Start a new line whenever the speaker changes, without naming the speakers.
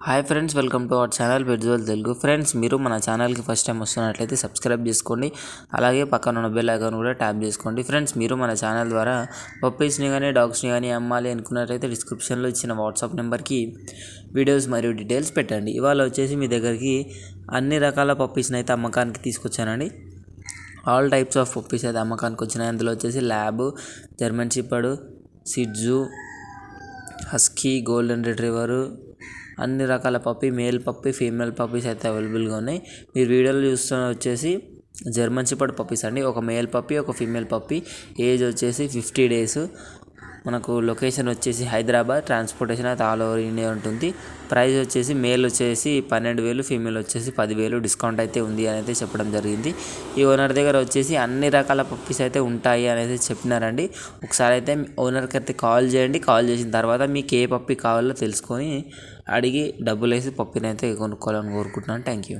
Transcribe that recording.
Hi friends, welcome to our channel పెట్జువల్ Telugu. Friends, మీరు మన ఛానల్కి ఫస్ట్ టైం వస్తున్నట్లయితే సబ్స్క్రైబ్ చేసుకోండి. అలాగే పక్కన ఉన్న బెల్ ఐకాన్ కూడా ట్యాప్ చేసుకోండి. ఫ్రెండ్స్, మీరు మన ఛానల్ ద్వారా పప్పీస్ని కానీ డాగ్స్ని కానీ అమ్మాలి అనుకున్నట్లయితే డిస్క్రిప్షన్లో ఇచ్చిన వాట్సాప్ నెంబర్కి వీడియోస్ మరియు డీటెయిల్స్ పెట్టండి. ఇవాళ వచ్చేసి మీ దగ్గరికి అన్ని రకాల పప్పీస్ని అయితే అమ్మకానికి తీసుకొచ్చానండి. ఆల్ టైప్స్ ఆఫ్ పప్పీస్ అయితే అమ్మకానికి వచ్చినాయి. అందులో వచ్చేసి lab, German shepherd, Shih Tzu, husky, golden retriever, అన్ని రకాల puppy, male puppy, female puppies అయితే అవైలబుల్గా ఉన్నాయి. మీరు వీడియోలో చూస్తున్న వచ్చేసి జర్మన్ షెపర్డ్ పప్పీస్ అండి. ఒక మేల్ పప్పీ, ఒక ఫీమేల్ పప్పీ. ఏజ్ వచ్చేసి 50 days. మనకు లొకేషన్ వచ్చేసి హైదరాబాద్. ట్రాన్స్పోర్టేషన్ అయితే ఆల్ ఓవర్ ఇండియా ఉంటుంది. ప్రైస్ వచ్చేసి మేల్ వచ్చేసి 12,000, ఫీమేల్ వచ్చేసి 10,000 డిస్కౌంట్ అయితే ఉంది అని అయితే చెప్పడం జరిగింది. ఈ ఓనర్ దగ్గర వచ్చేసి అన్ని రకాల పప్పీస్ అయితే ఉంటాయి అనేది చెప్పినారండి. ఒకసారి అయితే ఓనర్కి అయితే కాల్ చేయండి. కాల్ చేసిన తర్వాత మీకు ఏ పప్పీ కావాలో తెలుసుకొని అడిగి డబ్బులు వేసి పప్పీని అయితే కొనుక్కోవాలని కోరుకుంటున్నాను. Thank you.